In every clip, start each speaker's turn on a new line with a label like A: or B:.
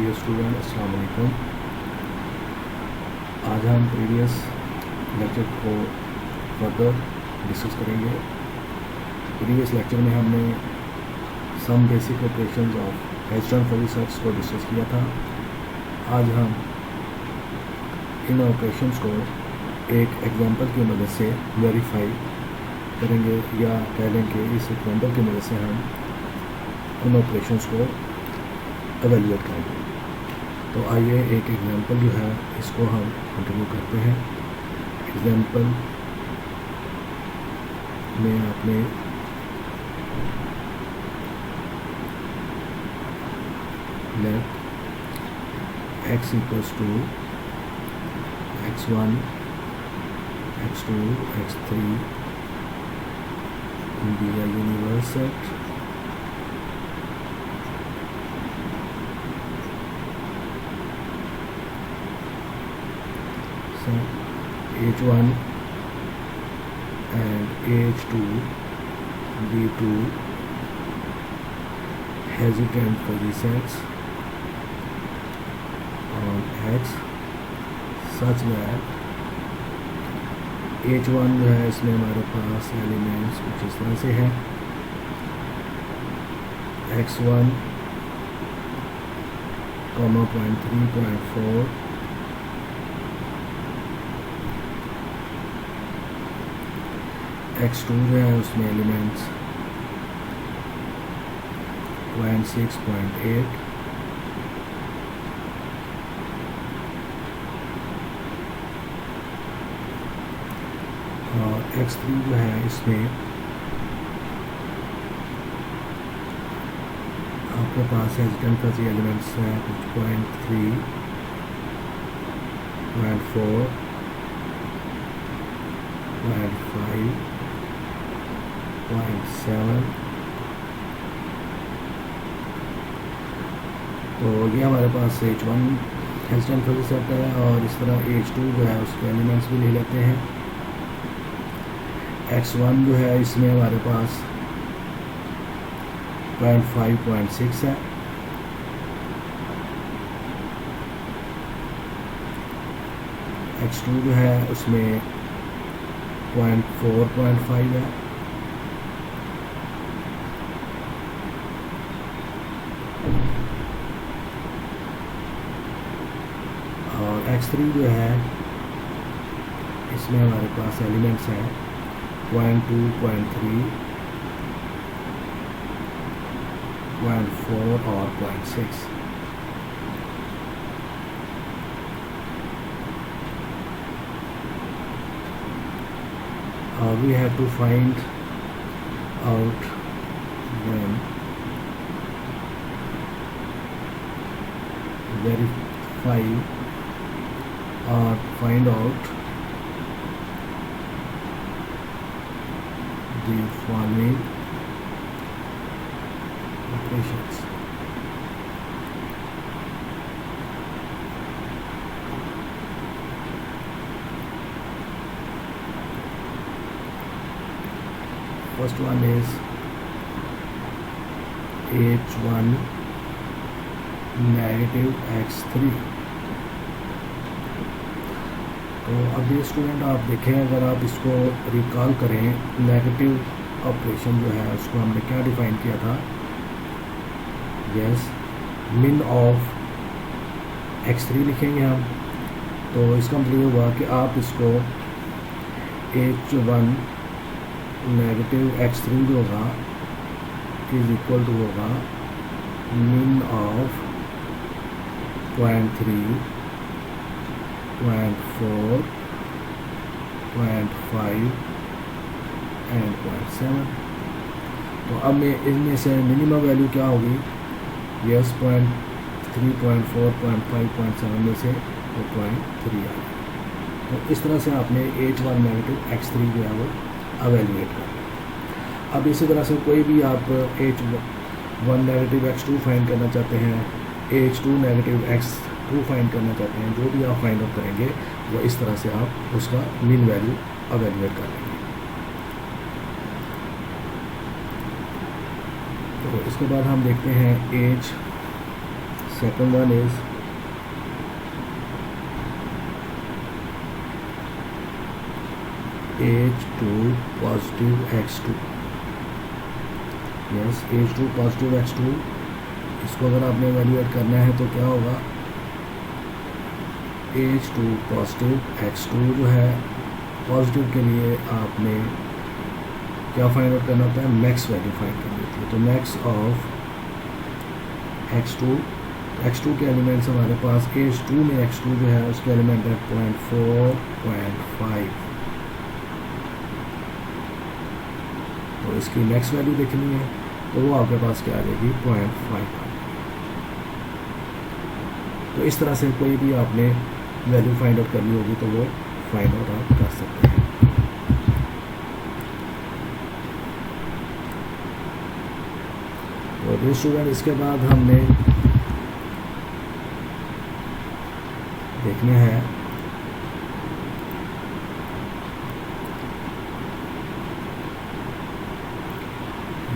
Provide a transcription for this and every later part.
A: Dear student, अस्सलाम वालेकुम। आज हम प्रीवियस लेक्चर को फर्दर डिस्कस करेंगे। प्रीवियस लेक्चर में हमने some basic operations of hesitant fuzzy sets को डिस्कस किया था। आज हम इन ऑपरेशंस को एक एग्जांपल की मदद से वेरीफाई करेंगे, या कह लें कि इस एग्जांपल की मदद से हम उन ऑपरेशंस को एवेल्यूएट करेंगे। तो आइए एक एग्जांपल जो है इसको हम कंटिन्यू करते हैं। एग्जांपल में आपने let x equals to x1 x2 x3 be a universe set H1 and H2 be two hesitant fuzzy sets on X such that H1 जो है इसमें हमारे पास एलिमेंट्स कुछ इस तरह से हैं। X1 0.3 0.4 X2 जो है उसमें एलिमेंट्स 0.6 0.8 और X3 जो है इसमें आपके पास हेजिटेंट फजी एलिमेंट्स हैं कुछ 0.3 0.4 0.5 0.7। तो ये हमारे पास H1 हेजिटेंट फजी सेट है, और इस तरह H2 जो है उसके एलिमेंट्स भी ले लेते हैं। X1 जो है इसमें हमारे पास 0.5 0.6 है। X2 जो है उसमें 0.4 0.5 है। और X3 जो है इसमें हमारे पास एलिमेंट्स हैं 0.2 0.3 0.4 और 0.6। We have to find out when verify or find out the following operations. First one is H1 negative X3। तो अब ये स्टूडेंट आप देखें, अगर आप इसको रिकॉल करें, नेगेटिव ऑपरेशन जो है उसको हमने क्या डिफाइन किया था। यस, मिन ऑफ X3 लिखेंगे हम। तो इसका मतलब ये हुआ कि आप इसको H1 नेगेटिव X3 जो होगा इज इक्वल टू होगा मिन ऑफ 0.3 0.4 0.5 एंड 0.7। तो अब मैं इनमें से मिनिमम वैल्यू क्या होगी। यस, 0.3 0.4 0.5 0.7 में से 0.3 आ गई। तो इस तरह से आपने H1 नेगेटिव X3 जो है वो एवेल्यूएट कर। अब इसी तरह से कोई भी आप H1 नेगेटिव X2 फाइंड करना चाहते हैं, H2 नेगेटिव X2 फाइंड करना चाहते हैं, जो भी आप फाइंड आउट करेंगे वो इस तरह से आप उसका मीन वैल्यू एवेल्यूएट कर लेंगे। तो इसके बाद हम देखते हैं second one is H2 positive X2. yes, H2 positive X2, इसको अगर आपने वैल्यूएट करना है तो क्या होगा, H2 पॉजिटिव X2 जो है पॉजिटिव के लिए आपने क्या फाइंड आउट करना होता है, मैक्स वैल्यू फाइंड करनी होती है। तो मैक्स ऑफ X2 के एलिमेंट्स हमारे पास H2 में X2 जो है उसके एलिमेंट है 0.4, 0.5, तो इसकी मैक्स वैल्यू देखनी है तो वो आपके पास क्या आ जाएगी, 0.5। तो इस तरह से कोई भी आपने वैल्यू फाइंड आउट करनी होगी तो वो फाइंड आउट आप कर सकते हैं। तो स्टूडेंट इसके बाद हमने देखना है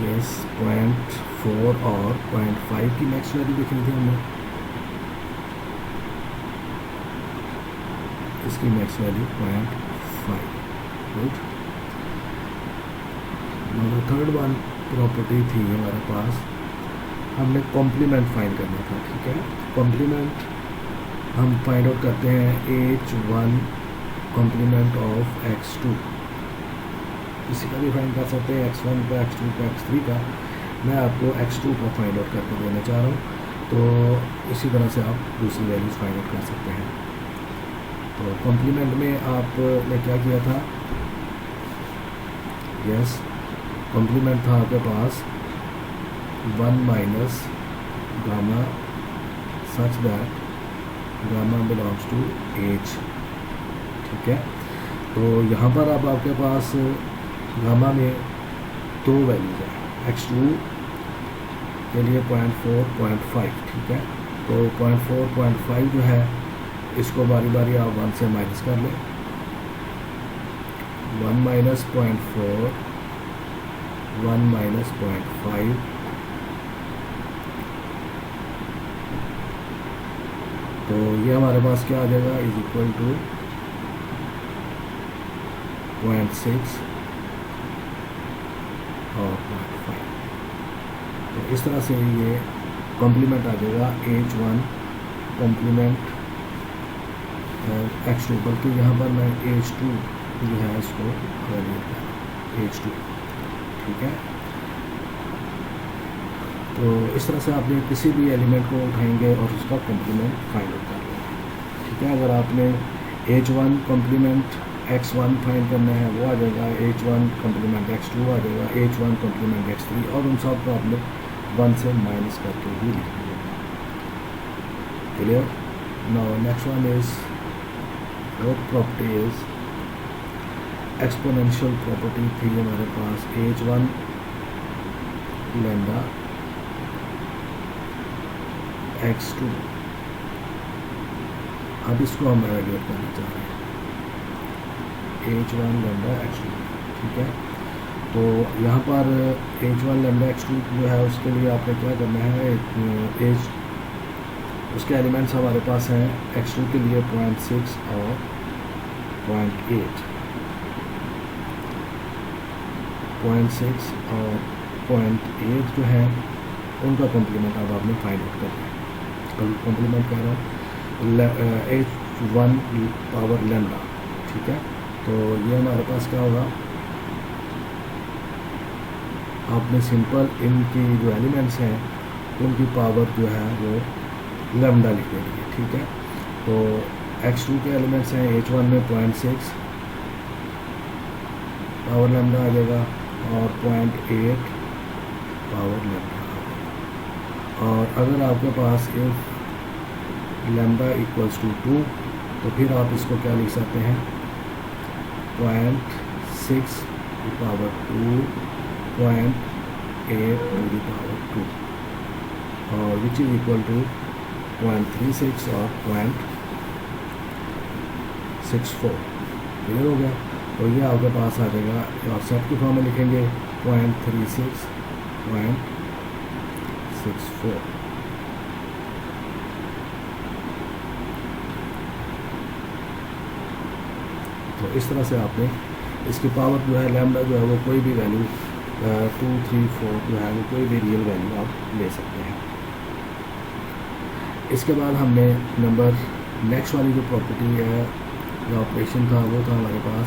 A: यस 0.4 और 0.5 की मैक्स वैल्यू देखनी थी हमने, इसकी max value 0.5, good. Third one property थी हमारे पास, हमने कॉम्प्लीमेंट फाइंड करना था, ठीक है। कॉम्प्लीमेंट हम फाइंड आउट करते हैं H1 कॉम्प्लीमेंट ऑफ X2, इसी का भी फाइंड कर सकते हैं, X1 का, X2 का, X3 का। मैं आपको X2 का फाइंड आउट करके देना चाह रहा हूँ, तो इसी तरह से आप दूसरी वैल्यूज फाइंड आउट कर सकते हैं। तो कॉम्प्लीमेंट में आपने क्या किया था, यस कॉम्प्लीमेंट था आपके पास 1 minus gamma such that gamma belongs to H, ठीक है। तो यहाँ पर अब आपके पास गामा में दो वैल्यूज है, X2 के लिए 0.4, 0.5, ठीक है। तो 0.4, 0.5 जो है इसको बारी बारी आप 1 से माइनस कर लें, 1 माइनस 0.4, 1 माइनस 0.5, तो ये हमारे पास क्या आ जाएगा, इज इक्वल टू 0.6 और 0.5। तो इस तरह से ये कॉम्प्लीमेंट आ जाएगा H1 कॉम्प्लीमेंट X2, बल्कि यहाँ पर मैं H2 जो है इसको H2, ठीक है। तो इस तरह से आपने किसी भी एलिमेंट को उठाएंगे और उसका कॉम्प्लीमेंट फाइंड आउट कर लेंगे, ठीक है। अगर आपने H1 कॉम्प्लीमेंट X1 फाइंड करना है वो आ जाएगा, H1 कॉम्प्लीमेंट X2 आ जाएगा, H1 कॉम्प्लीमेंट X3, और उन सब को आपने 1 से माइनस करके ही लिख लिया। Clear. Now next one is fourth property is exponential property थी हमारे पास H1 लैम्डा X2, अब इसको हम एवेल्यूएट करना चाह रहे हैं, H1 लैम्डा X2, ठीक है। तो यहाँ पर H1 लैम्डा X2 जो है उसके लिए आपने क्या करना है, उसके एलिमेंट्स हमारे पास हैं X2 के लिए 0.6 और 0.8, 0.6 और 0.8 जो है उनका कॉम्प्लीमेंट अब आपने फाइंड आउट करना है। कॉम्प्लीमेंट कह रहा हूँ H1 पावर लैम्डा, ठीक है। तो ये हमारे पास क्या होगा, आपने सिंपल इनकी जो एलिमेंट्स हैं उनकी पावर जो है वो लैम्डा लिख देंगे, ठीक है। तो X2 के एलिमेंट्स हैं H1 में 0.6 पावर लैम्डा आ जाएगा और 0.8 पावर लैम्डा आ जाएगा। और अगर आपके पास इफ लैम्डा इक्वल्स टू 2 तो फिर आप इसको क्या लिख सकते हैं, 0.6 पावर 2, 0.8 टू द पावर 2, और विच इज इक्वल टू 0.36 और 0.64। क्लियर हो गया। तो ये आपके पास आ जाएगा, और सेट की फॉर्म में लिखेंगे 0.36, 0.64। तो इस तरह से आपने इसकी पावर जो है लैम्डा जो है वो कोई भी वैल्यू 2, 3, 4 जो है वो कोई भी रियल वैल्यू आप ले सकते हैं। इसके बाद हमने नेक्स्ट वाली जो प्रॉपर्टी है जो ऑपरेशन था वो था हमारे पास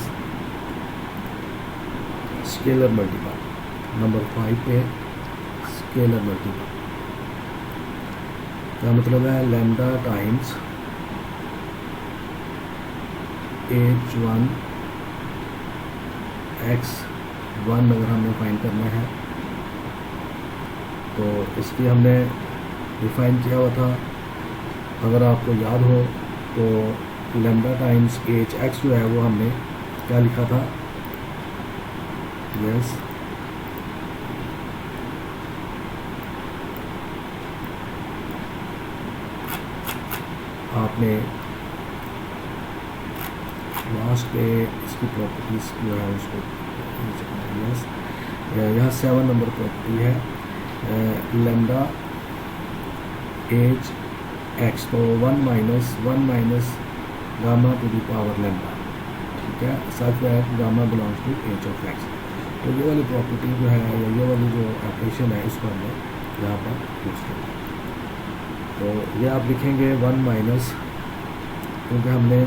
A: स्केलर मल्टीपल। नंबर 5 पे स्केलर मल्टीपल का मतलब है लैम्डा टाइम्स h1 x1 अगर हमें फाइंड करना है तो इसकी हमने डिफाइन किया हुआ था। अगर आपको याद हो तो लैम्डा टाइम्स hx जो है वो हमने क्या लिखा था, यस आपने लास्ट पे इसकी प्रॉपर्टीज जो है उसको यस यहाँ 7 नंबर प्रॉपर्टी है लैम्डा एज एक्स, तो 1 minus gamma to the power lambda, ठीक है, such that gamma belongs to H of x. तो ये वाली प्रॉपर्टी जो है या ये वाली जो ऑपरेशन है इसको हमने यहाँ पर यूज़ किया। तो ये आप लिखेंगे 1 माइनस, क्योंकि हमने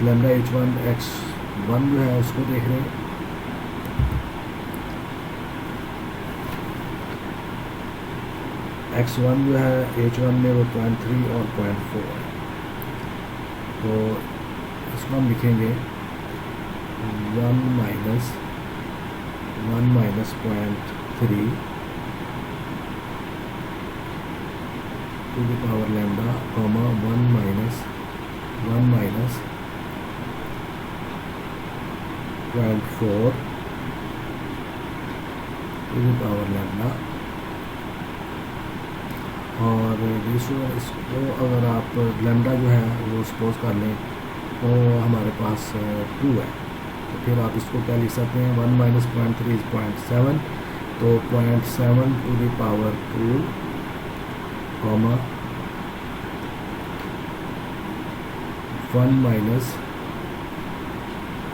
A: लैम्डा h1 x1 जो है उसको देख रहे हैं, x1 जो है h1 में वो 0.3 और 0.4 है। तो इसको हम लिखेंगे 1 minus 0.3 to the power lambda comma 1 minus 0.4 to the power lambda. और इसको अगर आप लैम्डा जो है वो सपोज कर लें तो हमारे पास 2 है, तो फिर आप इसको क्या लिख सकते हैं 1 माइनस 0.3 इज 0.7, तो 0.7 to the power 2 comma 1 minus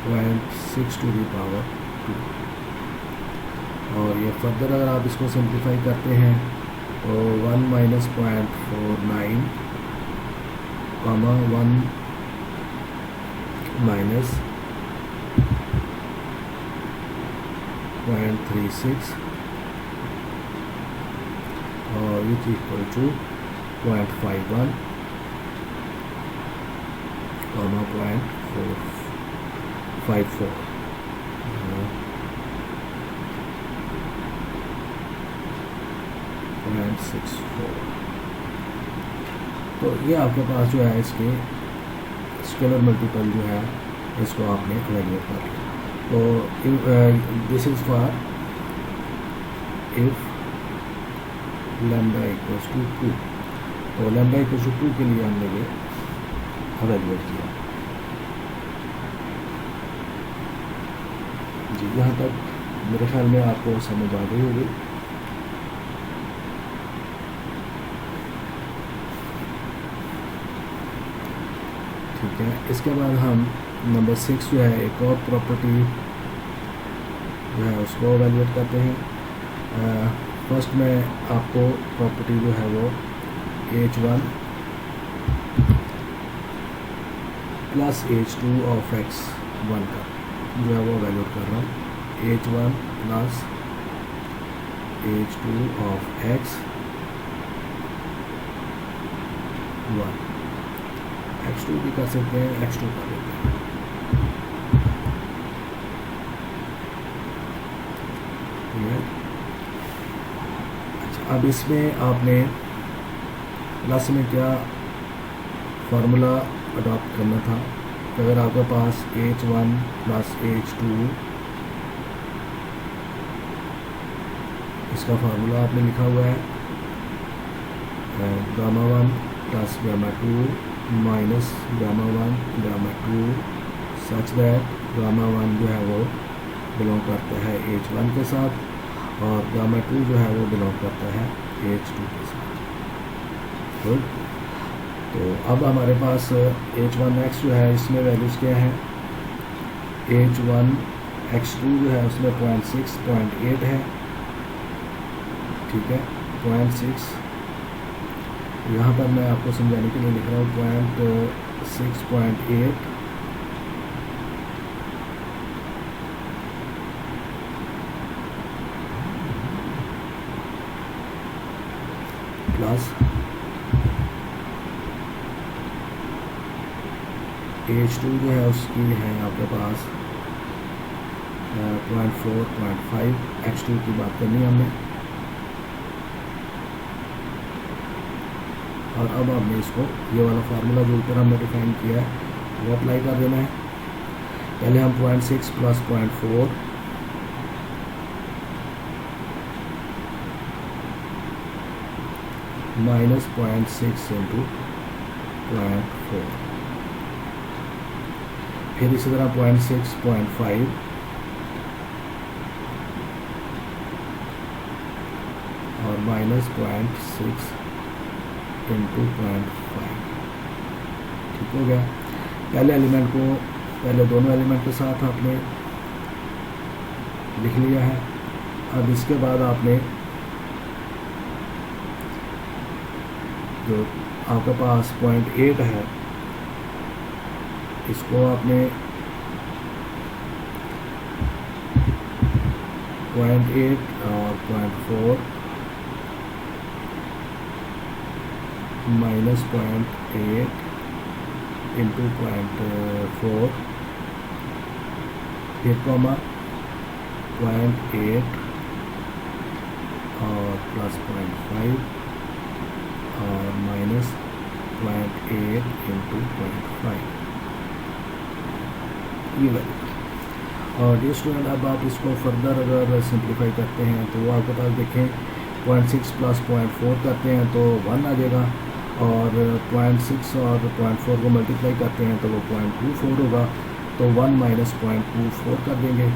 A: 0.6 to the power 2। और ये फर्दर अगर आप इसको सिंप्लीफाई करते हैं तो 1 माइनस 0.49 कॉमा 1 माइनस 0.36 और विच इक्वल टू 0.51 कॉमा 0.454 0.64। तो ये आपके पास जो है इसके स्केलर मल्टीपल जो है इसको आपने इवेल्युएट कर लिया। तो this is for if lambda equals to 2, तो लैम्डा इक्वल्स टू 2 के लिए हमने ये इवेल्युएट किया। जी यहाँ तक मेरे ख्याल में आपको समझ आ गई होगी। ठीक है, इसके बाद हम नंबर 6 जो है एक और प्रॉपर्टी जो है उसको इवेल्युएट करते हैं। फर्स्ट में आपको प्रॉपर्टी जो है वो h1 plus h2 of x1 का जो है वो इवेल्युएट कर रहा हूँ। h1 plus h2 of x1, x2 भी कर सकते हैं, x2 कर लेते हैं। अच्छा, अब इसमें आपने प्लस में क्या फार्मूला अडॉप्ट करना था, तो अगर आपके पास h1 प्लस h2 इसका फार्मूला आपने लिखा हुआ है gamma 1 plus gamma 2 minus gamma 1 gamma 2 such that gamma 1 जो है वो बिलोंग करता है h1 के साथ और गामा 2 जो है वो बिलोंग करता है h2 के साथ। गुड। तो अब हमारे पास h1x जो है इसमें वैल्यूज़ क्या हैं, h1x2 जो है उसमें 0.6.8 है, ठीक है, 0.6, यहाँ पर मैं आपको समझाने के लिए लिख रहा हूँ 0.6.8 प्लस H2 जो है उसकी है आपके पास 0.4.5, H2 की बात करनी है हमने। और अब हमने इसको ये वाला फार्मूला जो ऊपर हमने डिफाइन किया है वो अप्लाई कर देना है। पहले हम 0.6 प्लस 0.4 माइनस 0.6 इंटू 0.4, फिर इसी तरह 0.6.5 और माइनस 0.6 इंटू 0.5, ठीक हो गया। पहले एलिमेंट को पहले दोनों एलिमेंट के साथ आपने लिख लिया है। अब इसके बाद आपने जो आपके पास 0.8 है इसको आपने 0.8 और 0.4 माइनस 0.8 इंटू 0.4 फिर कॉमा 0.8 और प्लस 0.5 और माइनस 0.8 इंटू 0.5 ये वैल्यू। और ये स्टूडेंट अब आप इसको फर्दर अगर सिंप्लीफाई करते हैं तो वो आपके पास देखें 0.6 प्लस 0.4 करते हैं तो 1 आ जाएगा, और 0.6 और 0.4 को मल्टीप्लाई करते हैं तो वो 0.24 होगा, तो 1 माइनस 0.24 कर देंगे।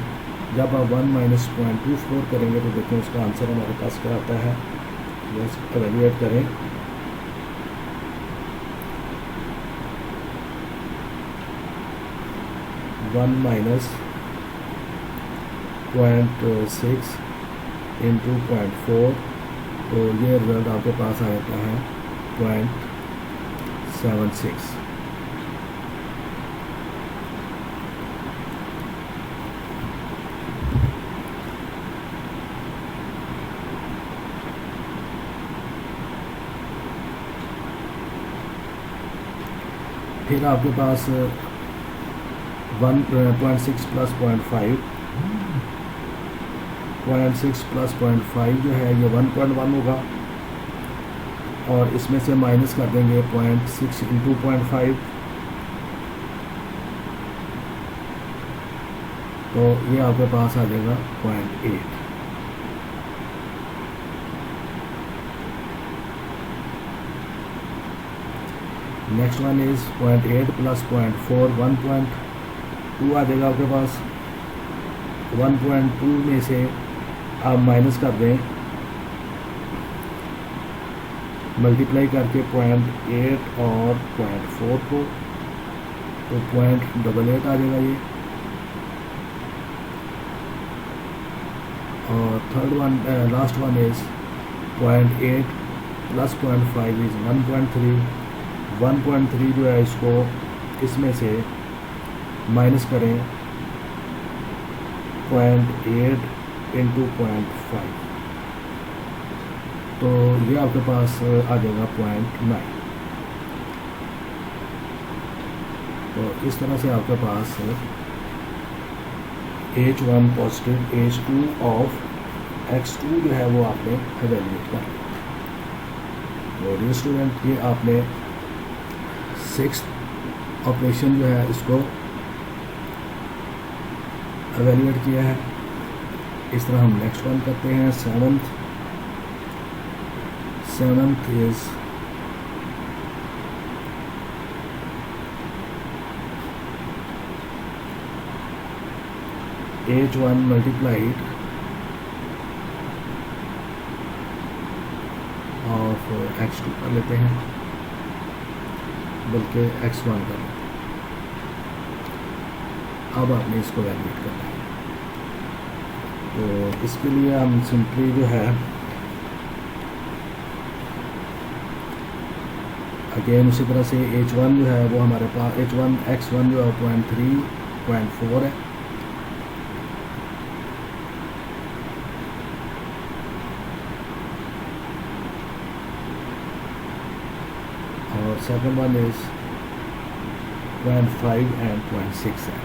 A: जब आप 1 माइनस 0.24 करेंगे तो देखें उसका आंसर हमारे पास क्या आता है, बस एवेल्यूएट करें। वन माइनस 0.6 इंटू 0.4, तो ये रिजल्ट आपके पास आ जाता है 0.76। फिर आपके पास 1.6 प्लस 0.5, 0.6 प्लस 0.5 जो है ये 1.1 होगा, और इसमें से माइनस कर देंगे 0.6 इंटू 0.5, तो ये आपके पास आ जाएगा 0.8। नेक्स्ट वन इज 0.8 प्लस 0.4, 1.2 आ जाएगा आपके पास। 1.2 में से आप माइनस कर दें, मल्टीप्लाई करके 0.8 और 0.4 को, तो 0.88 आ जाएगा ये। और third one last one is 0.8 plus 0.5 is 1.3। 1.3 जो है इसको इसमें से माइनस करें 0.8 इंटू 0.5, तो ये आपके पास आ जाएगा 0.9। तो इस तरह से आपके पास H1 positive H2 of X2 जो है वो आपने एवेल्यूएट कर लिया। और ये स्टूडेंट ये आपने 6th ऑपरेशन जो है इसको एवेल्यूएट किया है। इस तरह हम नेक्स्ट वन करते हैं। 7th is H1 multiplied of X2 कर लेते हैं। बल्कि x1 कर लें। अब आपने इसको वैल्यूएट करना है, तो इसके लिए हम सिंपली जो है अगेन उसी तरह से h1 जो है वो हमारे पास x1 जो है 0.3.4 है, और सेकंड वन इज 0.5 एंड 0.6 है।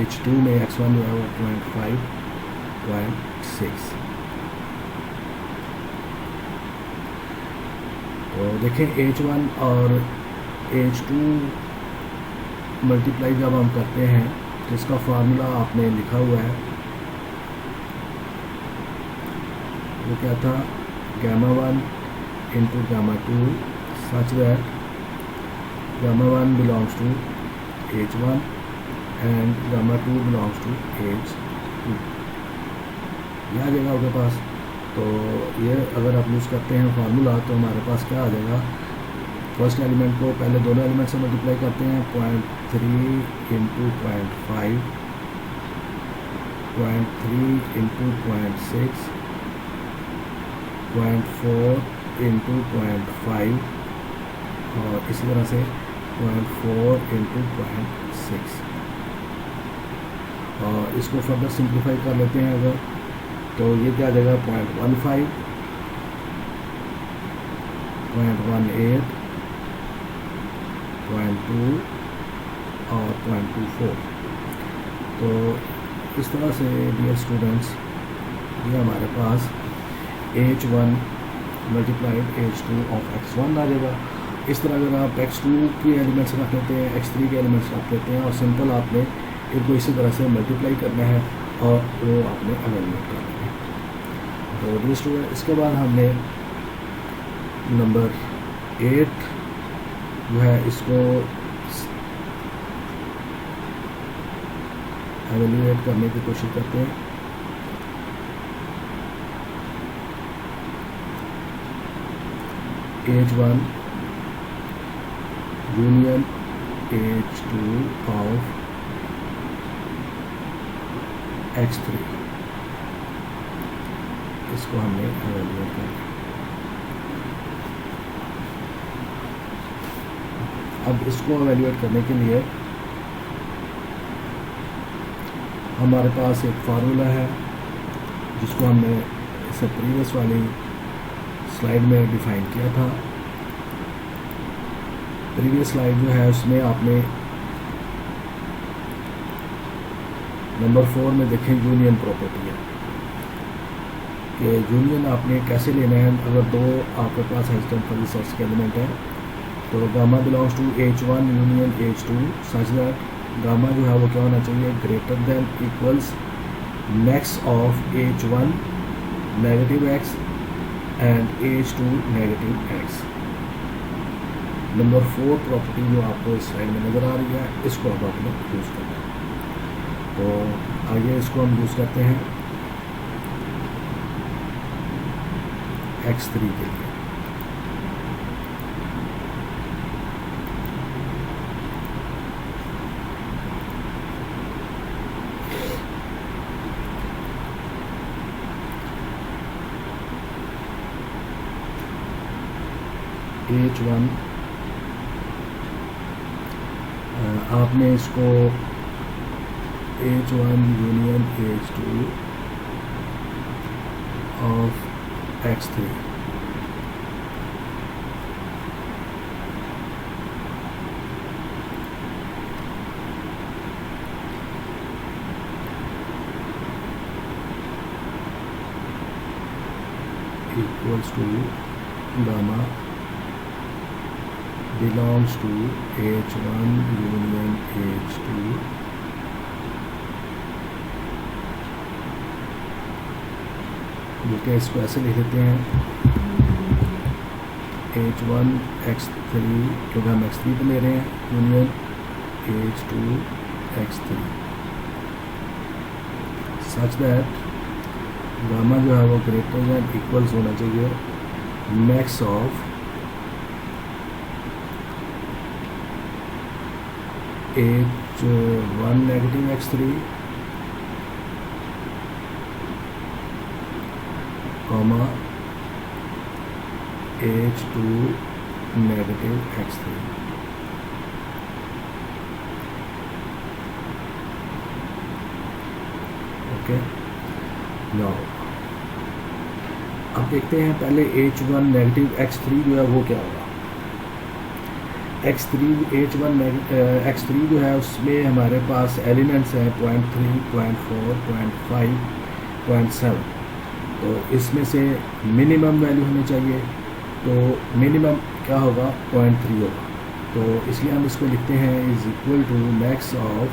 A: h2 में x1 जो है वो 0.5 0.6। तो देखें h1 और h2 मल्टीप्लाई जब हम करते हैं तो इसका फार्मूला आपने लिखा हुआ है, वो क्या था, γ1 into γ2 such that γ1 belongs to h1 and γ2 belongs to h2। यह आ जाएगा आपके पास। तो ये अगर आप यूज़ करते हैं फार्मूला तो हमारे पास क्या आ जाएगा, फर्स्ट एलिमेंट को पहले दोनों एलिमेंट से मल्टीप्लाई करते हैं, 0.3 इंटू 0.5, 0.3 इंटू 0.6, 0.4 इंटू 0.5 और इसी तरह से 0.4 इंटू 0.6। और इसको फर्दर सिंप्लीफाई कर लेते हैं अगर, तो ये क्या आ जाएगा 0.15, 0.18, 0.2 और 0.24। तो इस तरह से डियर स्टूडेंट्स ये हमारे पास h1 multiplied h2 of x1 आ जाएगा। इस तरह अगर आप x2 के एलिमेंट्स रख लेते हैं, x3 के एलिमेंट्स रख लेते हैं और सिंपल आपने इनको इसी तरह से मल्टीप्लाई करना है और वो आपने एवेल्यूएट करना है। तो डियर स्टूडेंट इसके बाद हमने नंबर 8 जो है इसको एवेल्यूएट करने की कोशिश करते हैं। h1 union h2 of x3, इसको हमने एवेल्यूएट करना। अब इसको एवेल्यूएट करने के लिए हमारे पास एक फार्मूला है जिसको हमने इससे प्रीवियस वाली स्लाइड में डिफाइन किया था। प्रीवियस स्लाइड जो है उसमें आपने नंबर 4 में देखें यूनियन प्रॉपर्टी है कि यूनियन आपने कैसे लेना है। अगर दो आपके पास हेस्टन फजी सेट्स के एलिमेंट है तो gamma belongs to h1 union h2 such that gamma जो है वो क्या होना चाहिए, greater than equals next of h1 negative x and h2 negative x। Number 4 property जो आपको इस स्लाइड में नज़र आ रही है इसको अब आपने यूज़ करना है। तो आगे इसको हम यूज़ करते हैं x3 के लिए। h1 आपने इसको h1 union h2 of x3 equals to gamma belongs to h1 union h2 जो इसको ऐसे लिख लेते हैं h1 x3 क्योंकि हम x3 पे ले रहे हैं union h2 x3 such that gamma जो है वो ग्रेटर देन इक्वल्स होना चाहिए max of H1 negative x3 comma H2 negative x3. Okay, now अब देखते हैं पहले H1 नेगेटिव x3 जो है वो क्या होगा। H1 x3 जो है उसमें हमारे पास एलिमेंट्स हैं 0.3, 0.4, 0.5, 0.7। तो इसमें से मिनिमम वैल्यू होनी चाहिए, तो मिनिमम क्या होगा 0.3 होगा। तो इसलिए हम इसको लिखते हैं is equal to max of,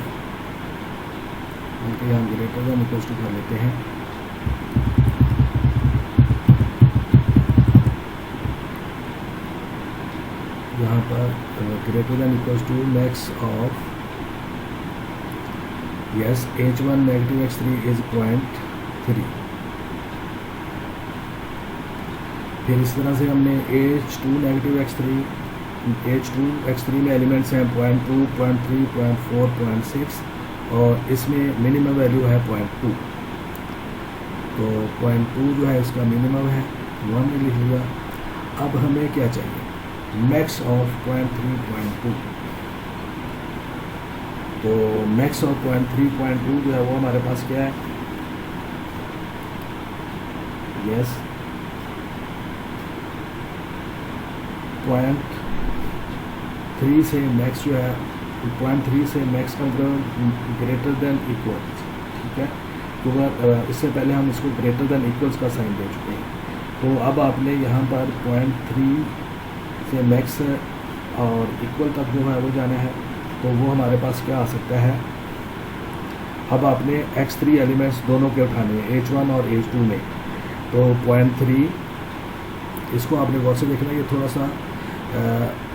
A: बल्कि हम ग्रेटर देन इक्वल टू कर लेते हैं, यहाँ पर greater than equal to max of yes H1 negative x3 is 0.3। फिर इस तरह से हमने H2 नेगेटिव x3 में एलिमेंट्स हैं 0.2, 0.3, 0.4, 0.6 और इसमें मिनिमम वैल्यू है 0.2। तो 0.2 जो है इसका मिनिमम है, 1 ने लिख लिया। अब हमें क्या चाहिए, मैक्स ऑफ 0.3, 0.2। तो मैक्स ऑफ 0.3, 0.2 जो है वो हमारे पास क्या है, यस 0.3 से मैक्स जो है 0.3 से मैक्स का ग्रेटर देन इक्वल, ठीक है। तो इससे पहले हम इसको ग्रेटर देन इक्वल्स का साइन दे चुके हैं। तो अब आपने यहाँ पर 0.3 से मैक्स और इक्वल तक जो है वो जाना है। तो वो हमारे पास क्या आ सकता है, अब आपने x3 एलिमेंट्स दोनों के उठाने हैं, H1 और H2 में। तो 0.3 इसको आपने गौर से देखना, ये थोड़ा सा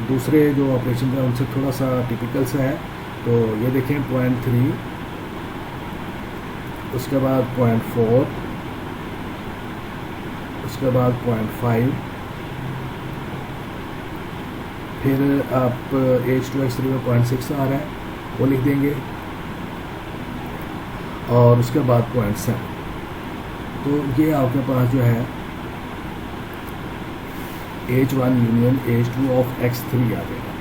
A: दूसरे जो ऑपरेशन है उनसे थोड़ा सा टिपिकल सा है। तो ये देखें 0.3, उसके बाद 0.4, उसके बाद 0.5, फिर आप H2 x3 में 0.6 आ रहा है वो लिख देंगे, और उसके बाद 0.7। तो ये आपके पास जो है H1 union H2 of x3 आ जाएगा।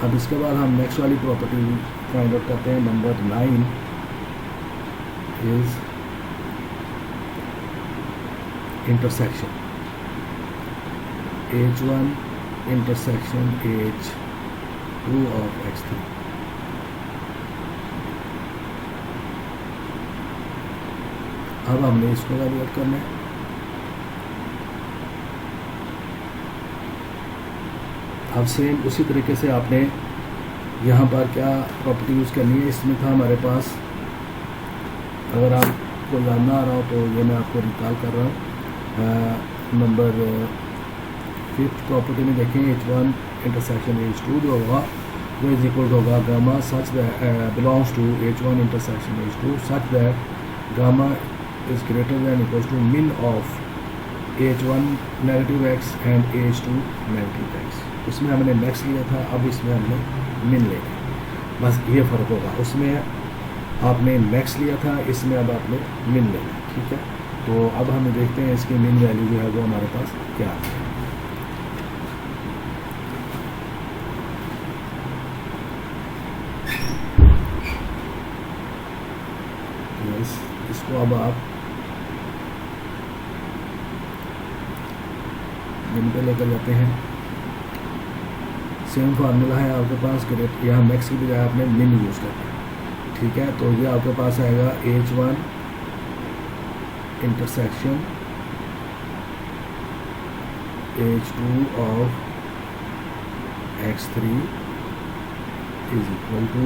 A: अब इसके बाद हम नेक्स्ट वाली प्रॉपर्टी फाइंड आउट करते हैं। Number 9 is intersection H1 intersection H2 of x3। अब हमने इसको वैल्यूएट करना है। अब सेम उसी तरीके से आपने यहाँ पर क्या प्रॉपर्टी यूज़ करनी है। इसमें था हमारे पास, अगर आपको याद ना आ रहा हो तो ये मैं आपको रिकॉल कर रहा हूँ। नंबर 5th प्रॉपर्टी में देखें H1 इंटरसेक्शन H2 जो होगा वो इज इक्वल होगा gamma such that belongs to H1 intersection H2 such that gamma is greater than equal to min of H1 negative x and H2 negative x। उसमें हमने max लिया था, अब इसमें हमने मिन लेना है, बस ये फ़र्क होगा। उसमें आपने मैक्स लिया था, इसमें अब आपने मिन लेना है, ठीक है। तो अब हम देखते हैं इसकी मिन वैल्यू जो है वो हमारे पास क्या है। इसको अब आप मिन पे लेकर जाते हैं। सेम फार्मूला है आपके पास, ग्रेट यहाँ मैक्स की बजाय आपने मिन यूज़ करना है, ठीक है। तो ये आपके पास आएगा H1 intersection H2 of x3 is equal to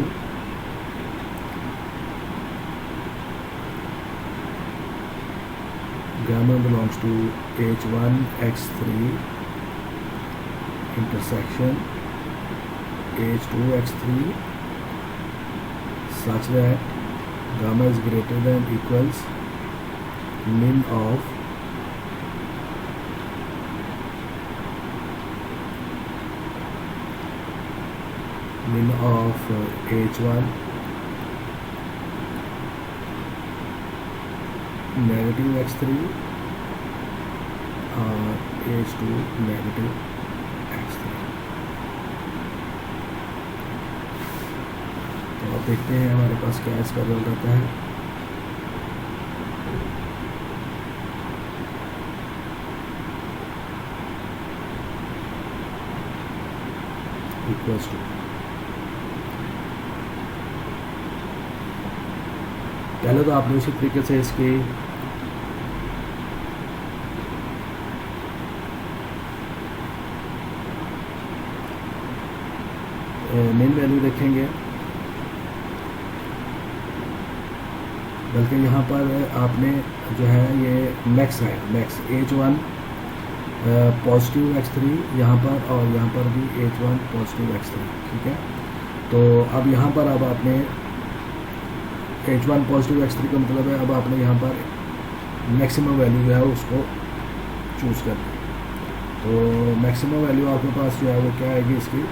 A: gamma belongs to H1 x3 intersection H2 x3 such that gamma is greater than equals min of min of H1 negative x3 और H2 negative x3। तो अब देखते हैं हमारे पास क्या इसका result आता है। इक्वल्स टू, पहले तो आपने उसी तरीके से इसकी मेन वैल्यू देखेंगे, बल्कि यहाँ पर आपने जो है ये मैक्स है, मैक्स H1 पॉजिटिव x3 यहाँ पर, और यहाँ पर भी H1 पॉजिटिव x3, ठीक है। तो अब यहाँ पर अब आपने H1 पॉजिटिव x3 का मतलब है अब आपने यहाँ पर मैक्सिमम वैल्यू जो है उसको चूज़ करना है। तो मैक्सिमम वैल्यू आपके पास जो है वो क्या आएगी इसकी,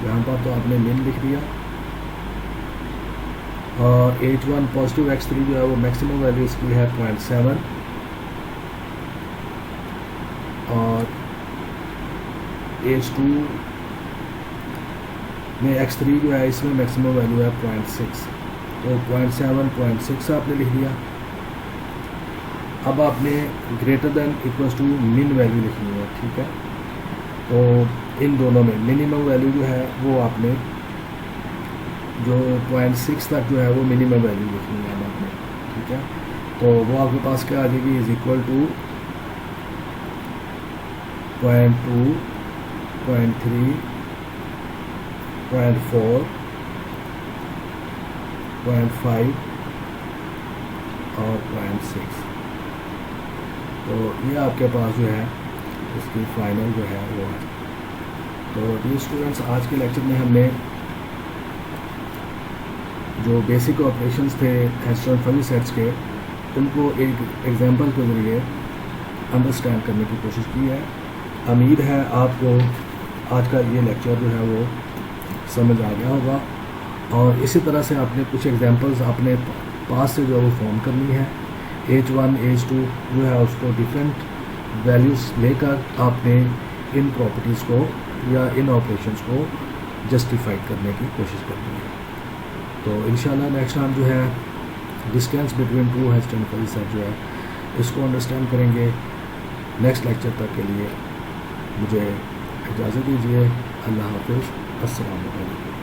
A: यहाँ पर तो आपने मिन लिख दिया, और H1 पॉजिटिव x3 जो है वो मैक्सिमम वैल्यू इसकी है 0.7, और H2 में x3 जो है इसमें मैक्सिमम वैल्यू है 0.6, तो 0.7 0.6 आपने लिख दिया। अब आपने ग्रेटर देन इक्वल्स टू मिन वैल्यू लिखनी है, ठीक है। तो इन दोनों में मिनिमम वैल्यू जो है वो आपने जो 0.6 तक जो है वो मिनिमम वैल्यू लिखनी है आपने, ठीक है। तो वो आपके पास क्या आ जाएगी, इज इक्वल टू 0.2 0.3 0.4 0.5 और 0.6। तो ये आपके पास जो है इसकी फाइनल जो है वो है। तो डियर स्टूडेंट्स, आज के लेक्चर में हमने जो बेसिक ऑपरेशंस थे हेस्टन फजी सेट्स के, उनको एक एग्जांपल के ज़रिए अंडरस्टैंड करने की कोशिश की है। उम्मीद है आपको आज का ये लेक्चर जो है वो समझ आ गया होगा, और इसी तरह से आपने कुछ एग्जांपल्स अपने पास से जो वो फॉर्म करनी है। H1 H2 जो है उसको डिफरेंट वैल्यूज़ लेकर आपने इन प्रॉपर्टीज़ को या इन ऑपरेशंस को जस्टिफाई करने की कोशिश करनी है। तो इंशाल्लाह नेक्स्ट टाइम जो है distance between two hasten fuzzy set जो है इसको अंडरस्टैंड करेंगे। नेक्स्ट लेक्चर तक के लिए मुझे इजाज़त दीजिए। अल्लाह हाफ़िज़। अस्सलाम वालेकुम।